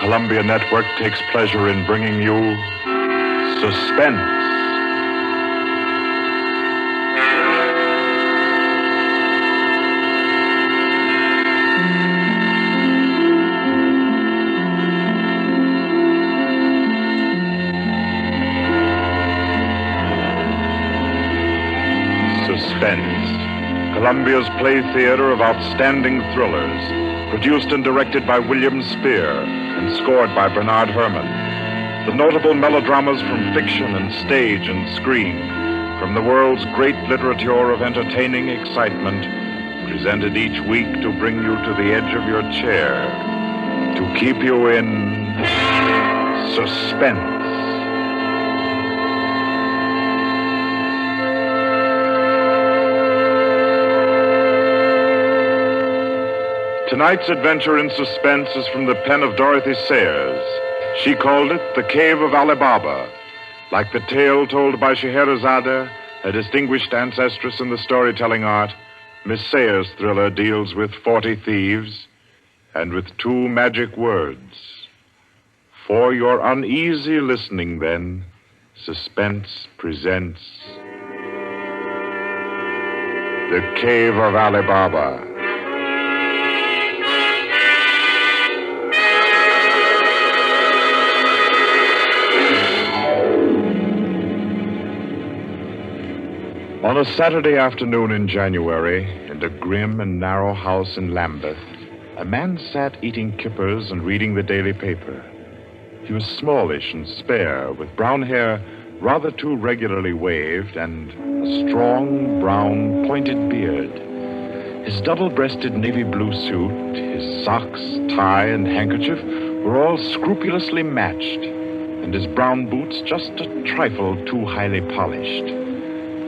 Columbia Network takes pleasure in bringing you Suspense. Suspense, Columbia's play theater of outstanding thrillers, produced and directed by William Spear and scored by Bernard Herrmann. The notable melodramas from fiction and stage and screen, from the world's great literature of entertaining excitement, presented each week to bring you to the edge of your chair, to keep you in suspense. Tonight's adventure in suspense is from the pen of Dorothy Sayers. She called it The Cave of Ali Baba. Like the tale told by Scheherazade, a distinguished ancestress in the storytelling art, Miss Sayers' thriller deals with 40 thieves and with 2 magic words. For your uneasy listening, then, Suspense presents The Cave of Ali Baba. On a Saturday afternoon in January, in a grim and narrow house in Lambeth, a man sat eating kippers and reading the daily paper. He was smallish and spare, with brown hair rather too regularly waved and a strong, brown, pointed beard. His double-breasted navy blue suit, his socks, tie, and handkerchief were all scrupulously matched, and his brown boots just a trifle too highly polished.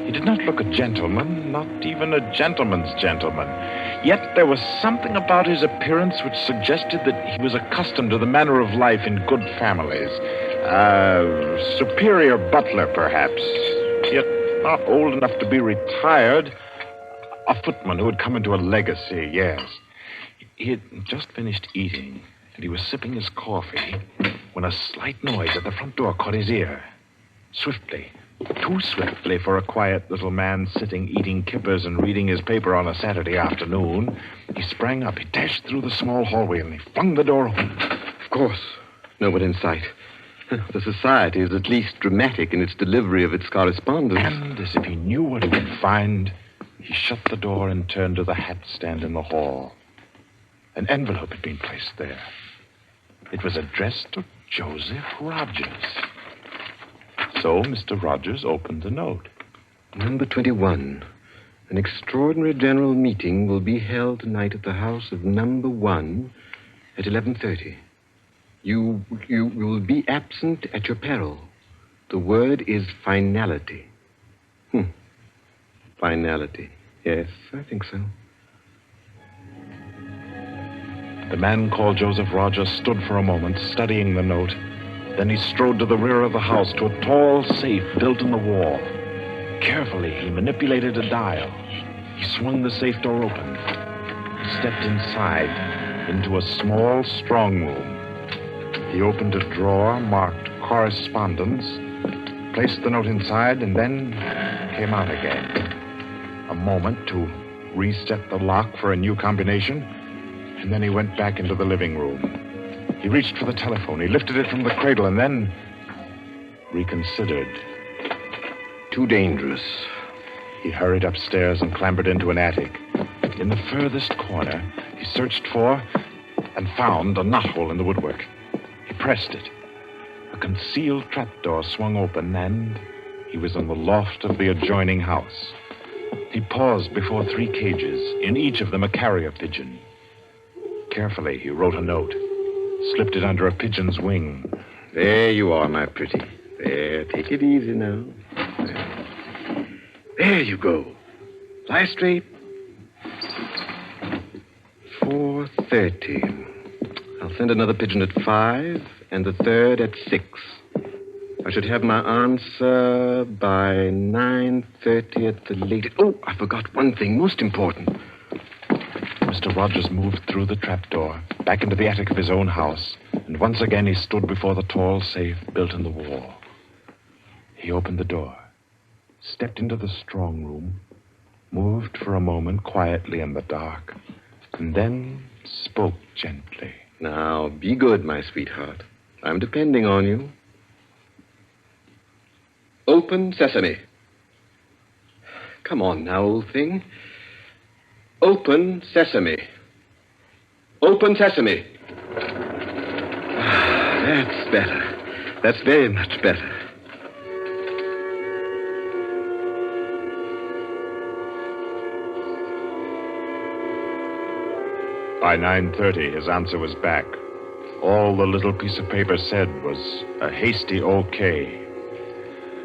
He did not look a gentleman, not even a gentleman's gentleman. Yet there was something about his appearance which suggested that he was accustomed to the manner of life in good families. A superior butler, perhaps, yet not old enough to be retired. A footman who had come into a legacy, yes. He had just finished eating, and he was sipping his coffee when a slight noise at the front door caught his ear. Swiftly, too swiftly for a quiet little man sitting eating kippers and reading his paper on a Saturday afternoon, he sprang up. He dashed through the small hallway and he flung the door open. Of course, no one in sight. The society is at least dramatic in its delivery of its correspondence. And as if he knew what he would find, he shut the door and turned to the hatstand in the hall. An envelope had been placed there. It was addressed to Joseph Rogers. So Mr. Rogers opened the note. Number 21. An extraordinary general meeting will be held tonight at the house of number 1 at 11:30. You will be absent at your peril. The word is finality. Finality. Yes, I think so. The man called Joseph Rogers stood for a moment, studying the note. Then he strode to the rear of the house, to a tall safe built in the wall. Carefully, he manipulated a dial. He swung the safe door open. He stepped inside, into a small strong room. He opened a drawer marked correspondence, placed the note inside, and then came out again. A moment to reset the lock for a new combination, and then he went back into the living room. He reached for the telephone. He lifted it from the cradle and then reconsidered. Too dangerous. He hurried upstairs and clambered into an attic. In the furthest corner, he searched for and found a knothole in the woodwork. He pressed it. A concealed trapdoor swung open, and he was in the loft of the adjoining house. He paused before 3 cages, in each of them a carrier pigeon. Carefully, he wrote a note, slipped it under a pigeon's wing. There you are, my pretty. There, take it easy now. There you go. Lie straight. 4:30. I'll send another pigeon at 5 and the third at 6. I should have my answer by 9:30 at the latest. Oh, I forgot one thing, most important. Mr. Rogers moved through the trapdoor, back into the attic of his own house, and and once again he stood before the tall safe built in the wall. He opened the door, stepped into the strong room, moved for a moment quietly in the dark, and then spoke gently. Now, be good, my sweetheart. I'm depending on you. Open sesame. Come on now, old thing. Open sesame. Open sesame. Ah, that's better. That's very much better. By 9:30, his answer was back. All the little piece of paper said was a hasty okay.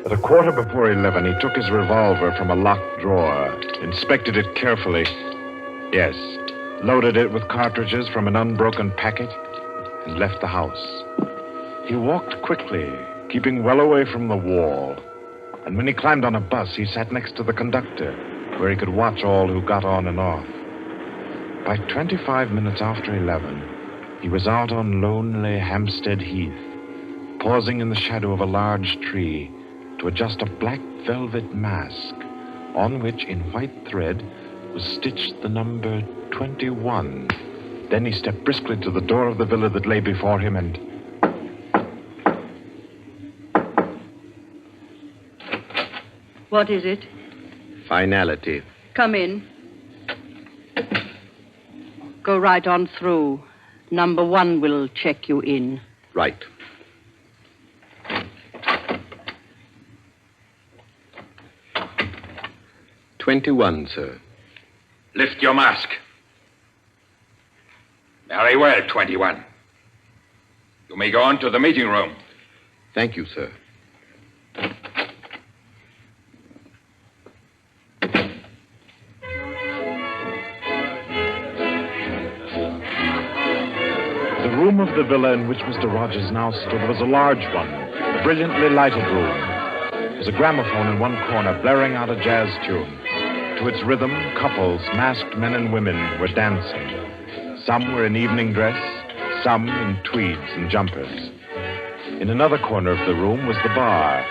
At a quarter before 11, he took his revolver from a locked drawer, inspected it carefully. Yes, loaded it with cartridges from an unbroken packet, and left the house. He walked quickly, keeping well away from the wall. And when he climbed on a bus, he sat next to the conductor, where he could watch all who got on and off. By 25 minutes after 11, he was out on lonely Hampstead Heath, pausing in the shadow of a large tree to adjust a black velvet mask on which, in white thread, was stitched the number 21. Then he stepped briskly to the door of the villa that lay before him and... What is it? Finality. Come in. Go right on through. Number 1 will check you in. Right. "21, sir. Lift your mask. Very well, 21. You may go on to the meeting room. Thank you, sir. The room of the villa in which Mr. Rogers now stood was a large one, a brilliantly lighted room. There was a gramophone in one corner blaring out a jazz tune. To its rhythm, couples, masked men and women, were dancing. Some were in evening dress, some in tweeds and jumpers. In another corner of the room was the bar.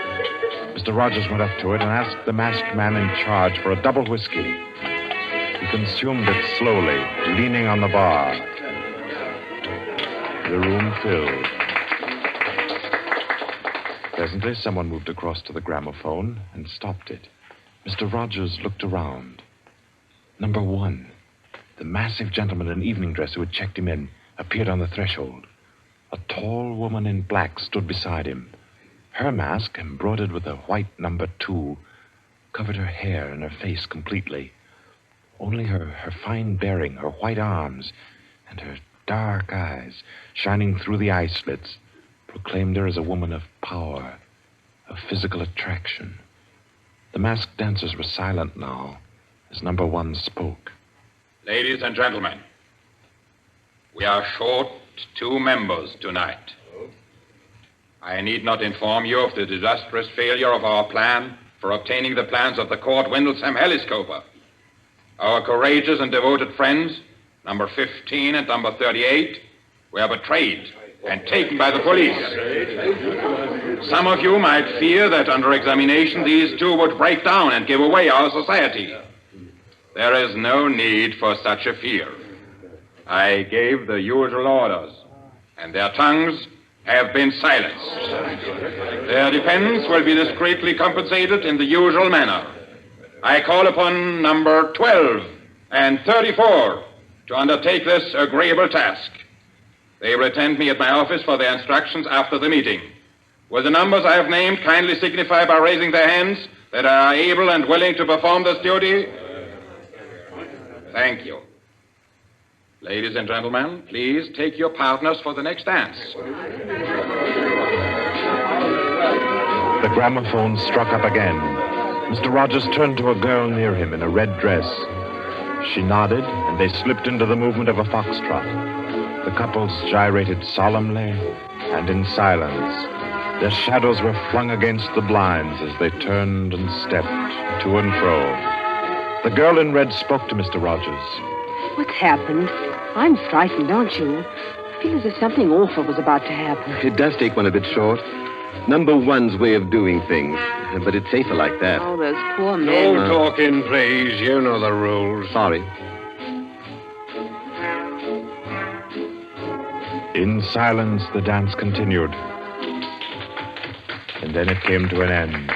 Mr. Rogers went up to it and asked the masked man in charge for a double whiskey. He consumed it slowly, leaning on the bar. The room filled. Presently, someone moved across to the gramophone and stopped it. Mr. Rogers looked around. Number 1, the massive gentleman in evening dress who had checked him in, appeared on the threshold. A tall woman in black stood beside him. Her mask, embroidered with a white number 2, covered her hair and her face completely. Only her fine bearing, her white arms, and her dark eyes, shining through the eye slits, proclaimed her as a woman of power, of physical attraction. The masked dancers were silent now as number 1 spoke. Ladies and gentlemen, we are short 2 members tonight. I need not inform you of the disastrous failure of our plan for obtaining the plans of the Court Windlesham Heliscoper. Our courageous and devoted friends, number 15 and number 38, were betrayed and taken by the police. Some of you might fear that under examination these 2 would break down and give away our society. There is no need for such a fear. I gave the usual orders, and their tongues have been silenced. Their defense will be discreetly compensated in the usual manner. I call upon number 12 and 34 to undertake this agreeable task. They will attend me at my office for their instructions after the meeting. Will the numbers I have named kindly signify by raising their hands that they are able and willing to perform this duty? Thank you. Ladies and gentlemen, please take your partners for the next dance. The gramophone struck up again. Mr. Rogers turned to a girl near him in a red dress. She nodded, and they slipped into the movement of a foxtrot. The couples gyrated solemnly and in silence. Their shadows were flung against the blinds as they turned and stepped to and fro. The girl in red spoke to Mr. Rogers. What's happened? I'm frightened, aren't you? feel as if something awful was about to happen. It does take one a bit short. Number one's way of doing things. But it's safer like that. Oh, those poor men. No talking, please. You know the rules. Sorry. In silence, the dance continued. And then it came to an end.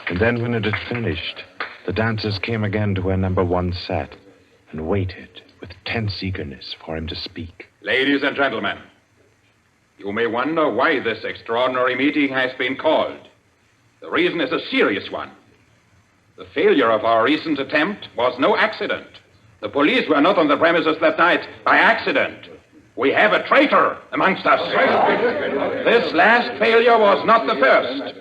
And then when it had finished, the dancers came again to where number one sat and waited with tense eagerness for him to speak. Ladies and gentlemen, you may wonder why this extraordinary meeting has been called. The reason is a serious one. The failure of our recent attempt was no accident. The police were not on the premises that night by accident. We have a traitor amongst us. This last failure was not the first.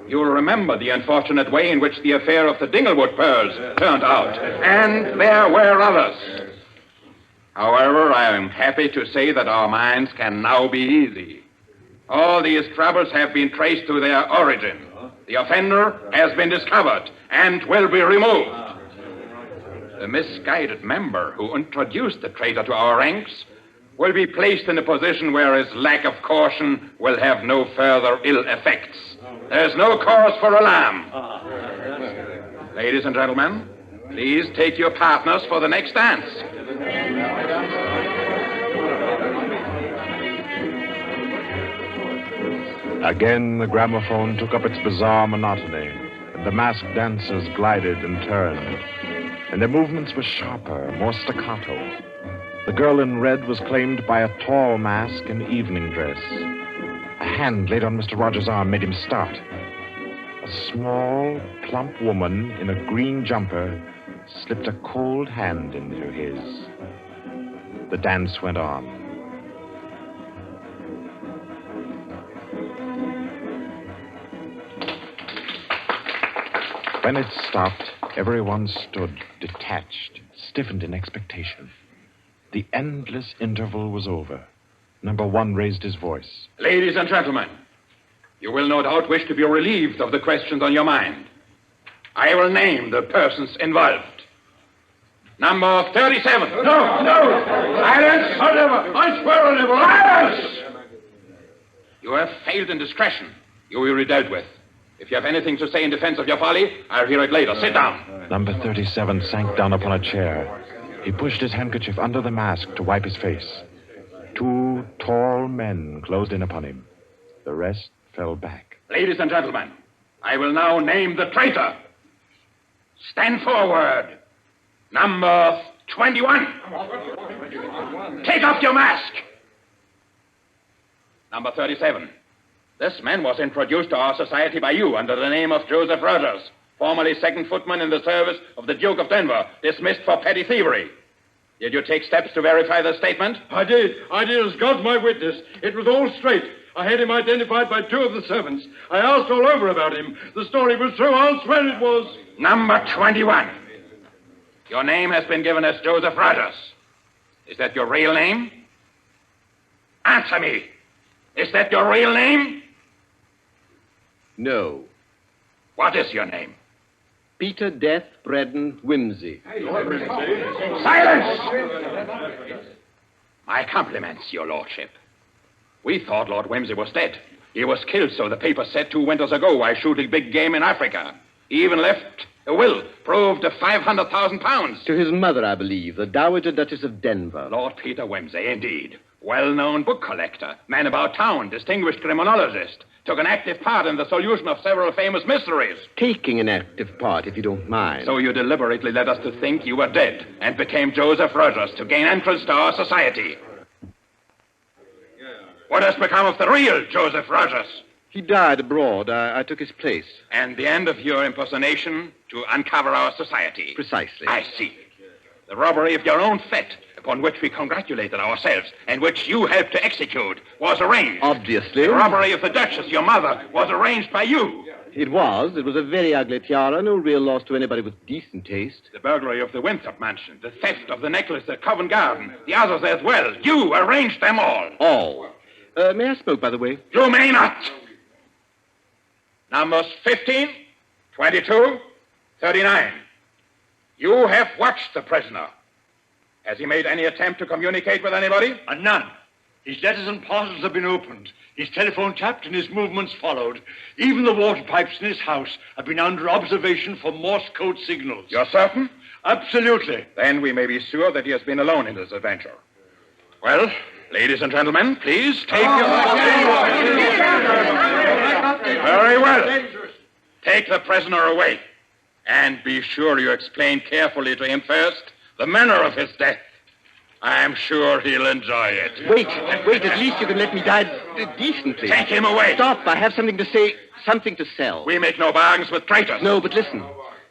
You'll remember the unfortunate way in which the affair of the Dinglewood pearls turned out. And there were others. However, I am happy to say that our minds can now be easy. All these troubles have been traced to their origin. The offender has been discovered and will be removed. The misguided member who introduced the traitor to our ranks will be placed in a position where his lack of caution will have no further ill effects. There's no cause for alarm. Ladies and gentlemen, please take your partners for the next dance. Again, the gramophone took up its bizarre monotony, and the masked dancers glided and turned, and their movements were sharper, more staccato. The girl in red was claimed by a tall mask in evening dress. A hand laid on Mr. Rogers' arm made him start. A small, plump woman in a green jumper slipped a cold hand into his. The dance went on. When it stopped, everyone stood detached, stiffened in expectation. The endless interval was over. Number one raised his voice. Ladies and gentlemen, you will no doubt wish to be relieved of the questions on your mind. I will name the persons involved. Number 37. No! Silence! I swear on never. Silence! You have failed in discretion. You will be dealt with. If you have anything to say in defense of your folly, I'll hear it later. Sit down. Number 37 sank down upon a chair. He pushed his handkerchief under the mask to wipe his face. Two tall men closed in upon him. The rest fell back. Ladies and gentlemen, I will now name the traitor. Stand forward. Number 21. Take off your mask. Number 37. This man was introduced to our society by you under the name of Joseph Rogers, formerly second footman in the service of the Duke of Denver, dismissed for petty thievery. Did you take steps to verify the statement? I did, as God's my witness. It was all straight. I had him identified by two of the servants. I asked all over about him. The story was true. I'll swear it was. Number 21. Your name has been given as Joseph Rogers. Is that your real name? Answer me. Is that your real name? No. What is your name? Peter Death Braden Wimsey. Silence! My compliments, your lordship. We thought Lord Wimsey was dead. He was killed, so the paper said 2 winters ago, while shooting big game in Africa. He even left a will, proved of £500,000. To his mother, I believe, the Dowager Duchess of Denver. Lord Peter Wimsey, indeed. Well-known book collector, man about town, distinguished criminologist. Took an active part in the solution of several famous mysteries. Taking an active part, if you don't mind. So you deliberately led us to think you were dead and became Joseph Rogers to gain entrance to our society. What has become of the real Joseph Rogers? He died abroad. I took his place. And the end of your impersonation to uncover our society. Precisely. I see. The robbery of your own fete, upon which we congratulated ourselves, and which you helped to execute, was arranged. Obviously. The robbery of the Duchess, your mother, was arranged by you. It was. It was a very ugly tiara. No real loss to anybody with decent taste. The burglary of the Winthrop mansion, the theft of the necklace at Covent Garden, the others as well. You arranged them all. All. May I smoke, by the way? You may not. Numbers 15, 22, 39. You have watched the prisoner. Has he made any attempt to communicate with anybody? None. His letters and parcels have been opened. His telephone tapped and his movements followed. Even the water pipes in his house have been under observation for Morse code signals. You're certain? Absolutely. Then we may be sure that he has been alone in this adventure. Well, ladies and gentlemen, please take your... Very well. Take the prisoner away. And be sure you explain carefully to him first the manner of his death. I'm sure he'll enjoy it. Wait, at least you can let me die decently. Take him away. Stop, I have something to say, something to sell. We make no bargains with traitors. No, but listen.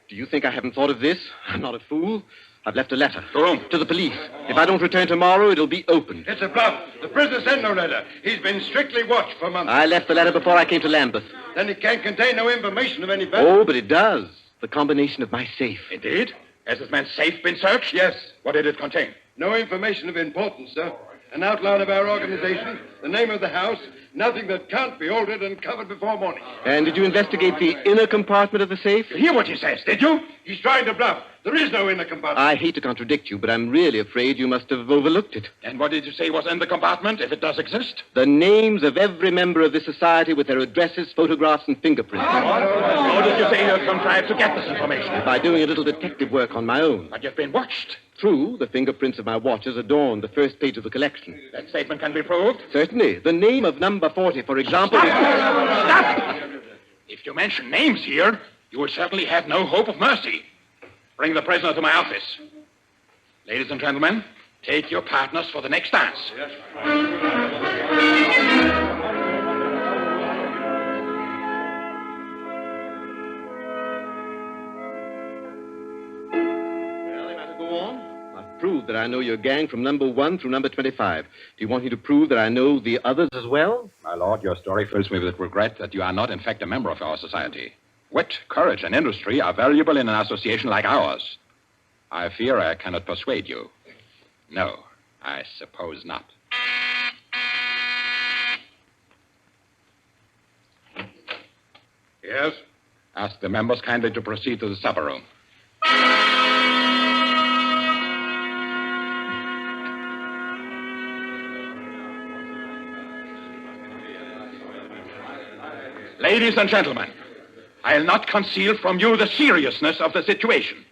Do you think I haven't thought of this? I'm not a fool. I've left a letter. To whom? To the police. If I don't return tomorrow, it'll be opened. It's a bluff. The prisoner sent no letter. He's been strictly watched for months. I left the letter before I came to Lambeth. Then it can't contain no information of any value. Oh, but it does. The combination of my safe. Indeed? Has this man's safe been searched? Yes. What did it contain? No information of importance, sir. An outline of our organization, the name of the house, nothing that can't be altered and covered before morning. And did you investigate the inner compartment of the safe? You hear what he says, did you? He's trying to bluff. There is no inner compartment. I hate to contradict you, but I'm really afraid you must have overlooked it. And what did you say was in the compartment, if it does exist? The names of every member of this society with their addresses, photographs, and fingerprints. How did you say you contrived to get this information? By doing a little detective work on my own. But you've been watched. True, the fingerprints of my watches adorn the first page of the collection. That statement can be proved? Certainly. The name of number 40, for example... Stop! If you mention names here, you will certainly have no hope of mercy. Bring the prisoner to my office. Ladies and gentlemen, take your partners for the next dance. Yes. Prove that I know your gang from number 1 through number 25. Do you want me to prove that I know the others as well? My lord, your story fills me with regret that you are not, in fact, a member of our society. Wit, courage, and industry are valuable in an association like ours. I fear I cannot persuade you. No, I suppose not. Yes? Ask the members kindly to proceed to the supper room. Ladies and gentlemen, I'll not conceal from you the seriousness of the situation.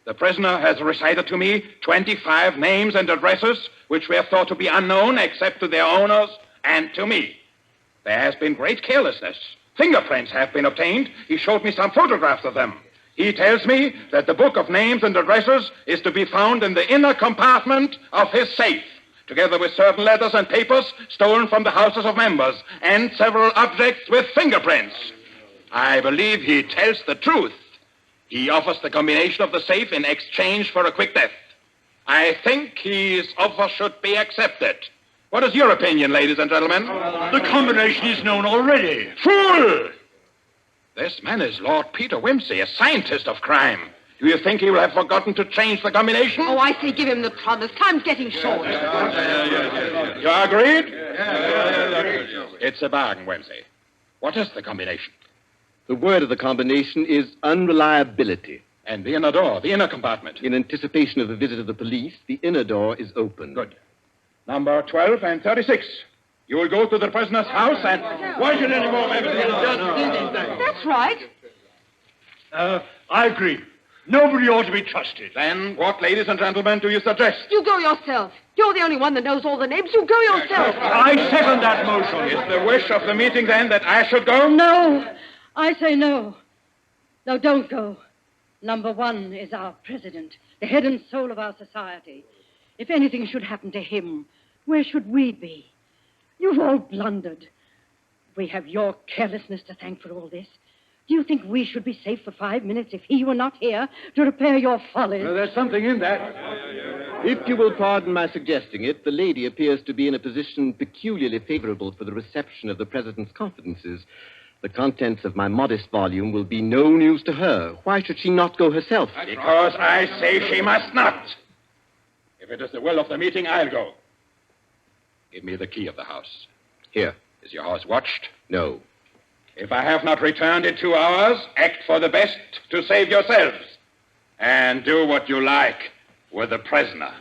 The prisoner has recited to me 25 names and addresses which were thought to be unknown except to their owners and to me. There has been great carelessness. Fingerprints have been obtained. He showed me some photographs of them. He tells me that the book of names and addresses is to be found in the inner compartment of his safe, together with certain letters and papers stolen from the houses of members, and several objects with fingerprints. I believe he tells the truth. He offers the combination of the safe in exchange for a quick death. I think his offer should be accepted. What is your opinion, ladies and gentlemen? The combination is known already. Fool! This man is Lord Peter Wimsey, a scientist of crime. Do you think he will have forgotten to change the combination? Oh, I say give him the promise. Time's getting short. You agreed? It's a bargain, Wimsey. What is the combination? The word of the combination is unreliability. And the inner door, the inner compartment. In anticipation of the visit of the police, the inner door is open. Good. Number 12 and 36. You will go to the prisoner's house and... Why should any more members just That's right. I agree. Nobody ought to be trusted. Then what, ladies and gentlemen, do you suggest? You go yourself. You're the only one that knows all the names. You go yourself. I second that motion. Is the wish of the meeting, then, that I should go? No. I say no. No, don't go. Number 1 is our president, the head and soul of our society. If anything should happen to him, where should we be? You've all blundered. We have your carelessness to thank for all this. Do you think we should be safe for 5 minutes if he were not here to repair your follies? Well, there's something in that. If you will pardon my suggesting it, the lady appears to be in a position peculiarly favorable for the reception of the president's confidences. The contents of my modest volume will be no news to her. Why should she not go herself? Because I say she must not. If it is the will of the meeting, I'll go. Give me the key of the house. Here. Is your house watched? No. If I have not returned in 2 hours, act for the best to save yourselves. And do what you like with the prisoner.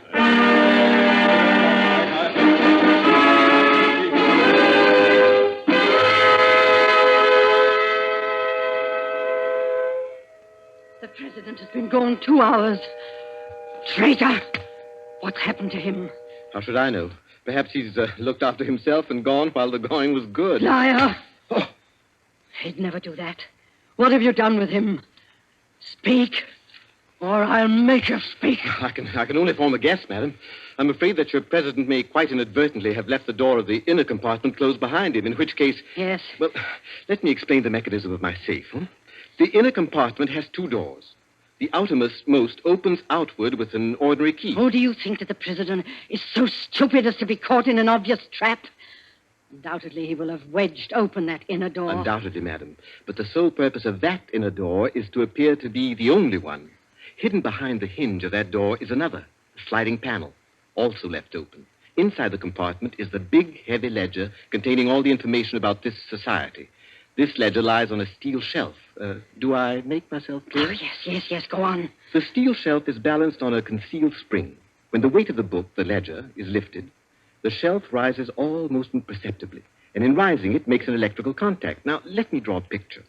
president has been gone 2 hours. Traitor! What's happened to him? How should I know? Perhaps he's looked after himself and gone while the going was good. Liar! Oh. He'd never do that. What have you done with him? Speak, or I'll make you speak. I can only form a guess, madam. I'm afraid that your president may quite inadvertently have left the door of the inner compartment closed behind him, in which case... Yes? Well, let me explain the mechanism of my safe. The inner compartment has 2 doors. The outermost opens outward with an ordinary key. Oh, do you think that the president is so stupid as to be caught in an obvious trap? Undoubtedly, he will have wedged open that inner door. Undoubtedly, madam. But the sole purpose of that inner door is to appear to be the only one. Hidden behind the hinge of that door is another, a sliding panel, also left open. Inside the compartment is the big, heavy ledger containing all the information about this society. This ledger lies on a steel shelf. Do I make myself clear? Oh, yes, go on. The steel shelf is balanced on a concealed spring. When the weight of the book, the ledger, is lifted, the shelf rises almost imperceptibly, and in rising, it makes an electrical contact. Now, let me draw a picture.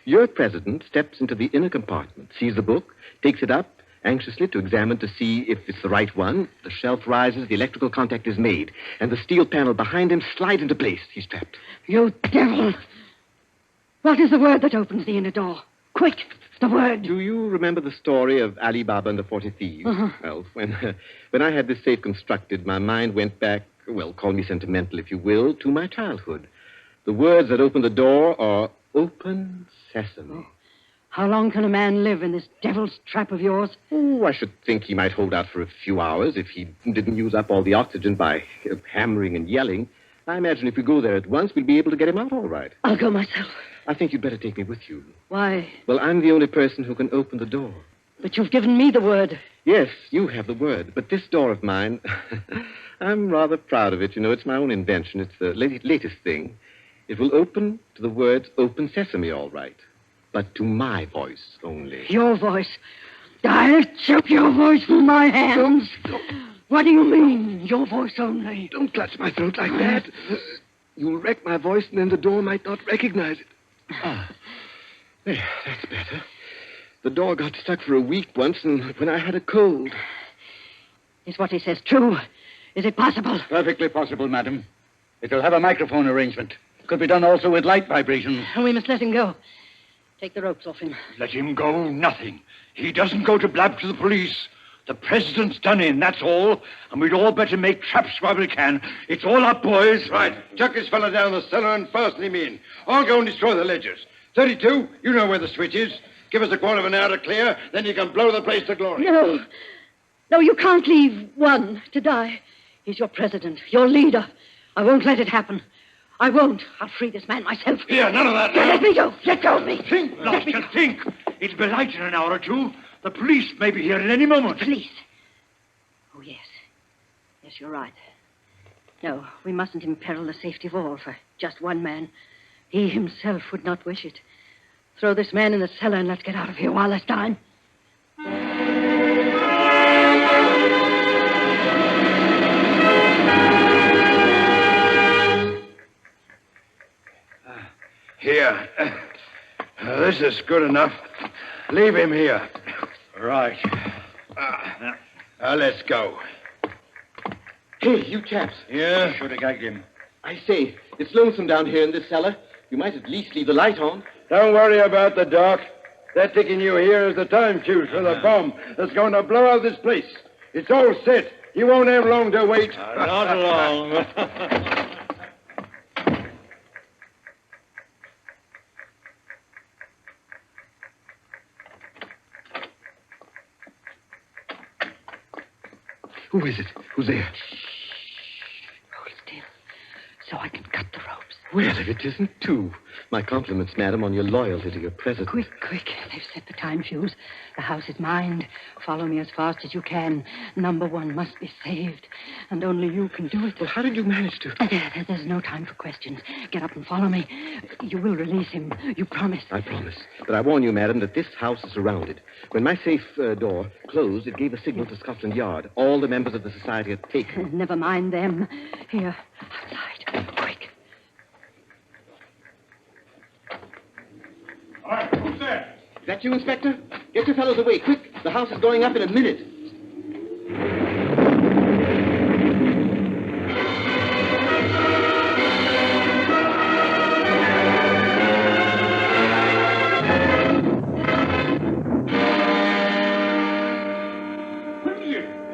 Your president steps into the inner compartment, sees the book, takes it up, anxiously to examine to see if it's the right one. The shelf rises, the electrical contact is made, and the steel panel behind him slides into place. He's trapped. You devil! What is the word that opens the inner door? Quick, the word. Do you remember the story of Ali Baba and the 40 Thieves? Uh-huh. Well, when I had this safe constructed, my mind went back, well, call me sentimental if you will, to my childhood. The words that open the door are open sesame. Oh. How long can a man live in this devil's trap of yours? Oh, I should think he might hold out for a few hours if he didn't use up all the oxygen by hammering and yelling. I imagine if we go there at once, we'll be able to get him out all right. I'll go myself. I think you'd better take me with you. Why? Well, I'm the only person who can open the door. But you've given me the word. Yes, you have the word. But this door of mine, I'm rather proud of it. You know, it's my own invention. It's the latest thing. It will open to the words open sesame, all right. But to my voice only. Your voice? I'll choke your voice from my hands. What do you mean, your voice only? Don't clutch my throat like that. You'll wreck my voice, and then the door might not recognize it. There, that's better. The door got stuck for a week once, and when I had a cold. Is what he says true? Is it possible? Perfectly possible, madam. It'll have a microphone arrangement. Could be done also with light vibrations. We must let him go. Take the ropes off him. Let him go, nothing. He doesn't go to blab to the police. The president's done in, that's all. And we'd all better make traps while we can. It's all up, boys. Right. Chuck this fella down the cellar and fasten him in. I'll go and destroy the ledgers. 32, you know where the switch is. Give us a quarter of an hour to clear, then you can blow the place to glory. No, you can't leave one to die. He's your president, your leader. I won't let it happen. I won't. I'll free this man myself. Here, none of that. Let me go. Let go of me. Think, Blaster, think. It'll be light in an hour or two. The police may be here at any moment. The police? Oh, yes. Yes, you're right. No, we mustn't imperil the safety of all for just one man. He himself would not wish it. Throw this man in the cellar and let's get out of here while there's time. Here. This is good enough. Leave him here. Right. Let's go. Hey, you chaps. Yeah? Should have gagged him. I say, it's lonesome down here in this cellar. You might at least leave the light on. Don't worry about the dark. They're taking you here as the time fuse for the bomb that's going to blow out this place. It's all set. You won't have long to wait. Not long. Who is it? Who's there? Hold still, so I can cut the ropes. Well, if it isn't two. My compliments, madam, on your loyalty to your president. Quick. They've set the time fuse. The house is mine. Follow me as fast as you can. Number one must be saved. And only you can do it. Well, how did you manage to? There's no time for questions. Get up and follow me. You will release him. You promise. I promise. But I warn you, madam, that this house is surrounded. When my safe door closed, it gave a signal to Scotland Yard. All the members of the society had taken. Never mind them. Here, outside. Quick. All right, who's there? Is that you, Inspector? Get your fellows away, quick. The house is going up in a minute.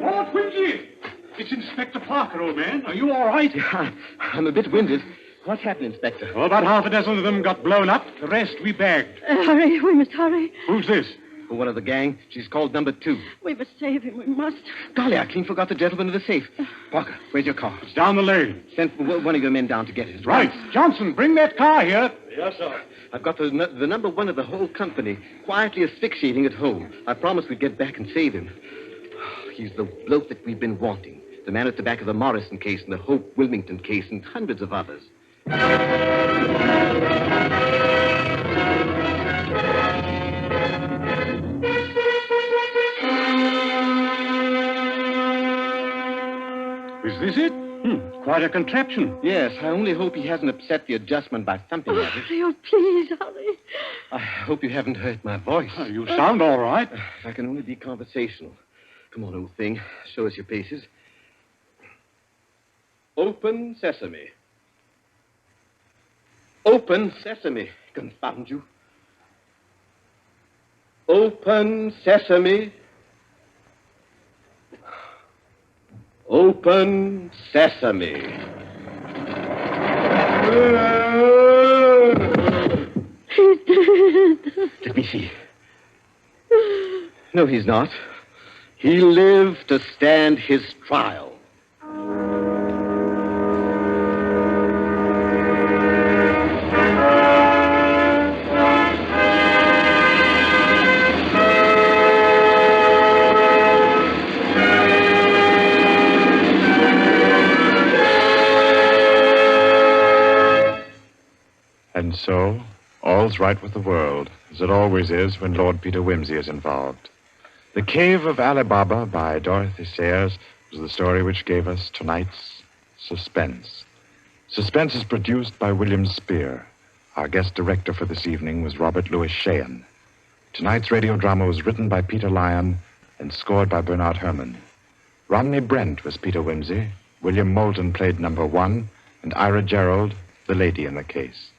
Lord Wimsey! It's Inspector Parker, old man. Are you all right? I'm a bit winded. What's happened, Inspector? Well, about half a dozen of them got blown up. The rest we bagged. Hurry, we must hurry. Who's this? One of the gang. She's called number 2. We must save him, we must. Golly, I clean forgot the gentleman in the safe. Parker, where's your car? It's down the lane. Send one of your men down to get it. Right. Johnson, bring that car here. Yes, sir. I've got the number 1 of the whole company quietly asphyxiating at home. I promised we'd get back and save him. He's the bloke that we've been wanting. The man at the back of the Morrison case and the Hope Wilmington case and hundreds of others. Is this it? Quite a contraption. Yes, I only hope he hasn't upset the adjustment by thumping at it. Oh, please, hurry. I hope you haven't hurt my voice. You sound all right. If I can only be conversational. Come on, old thing. Show us your paces. Open sesame. Open sesame. Confound you. Open sesame. Open sesame. He's dead. Let me see. No, he's not. He lived to stand his trial. And so, all's right with the world, as it always is when Lord Peter Wimsey is involved. The Cave of Ali Baba by Dorothy L. was the story which gave us tonight's Suspense. Suspense is produced by William Spear. Our guest director for this evening was Robert Louis Sheehan. Tonight's radio drama was written by Peter Lyon and scored by Bernard Herrmann. Romney Brent was Peter Wimsey, William Moulton played number 1, and Ira Gerald, the lady in the case.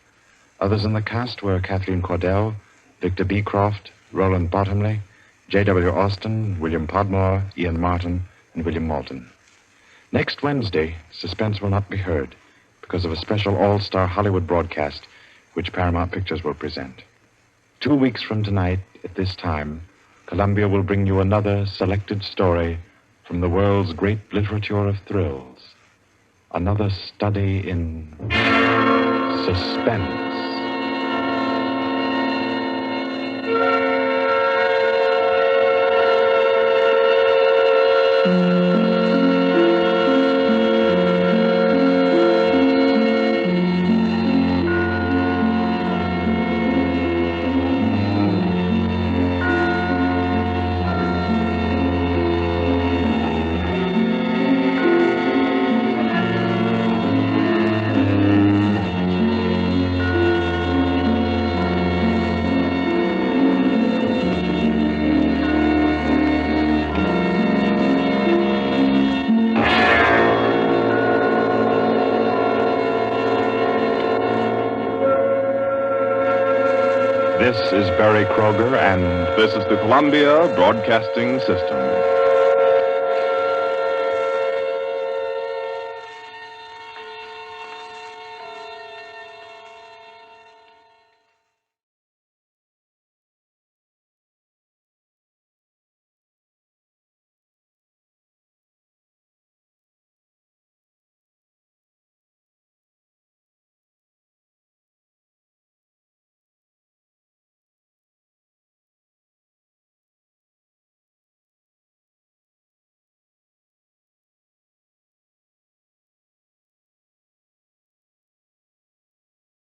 Others in the cast were Kathleen Cordell, Victor Beecroft, Roland Bottomley, J.W. Austin, William Podmore, Ian Martin, and William Moulton. Next Wednesday, Suspense will not be heard because of a special all-star Hollywood broadcast which Paramount Pictures will present. 2 weeks from tonight, at this time, Columbia will bring you another selected story from the world's great literature of thrills. Another study in suspense. This is Barry Kroger, and This is the Columbia Broadcasting System.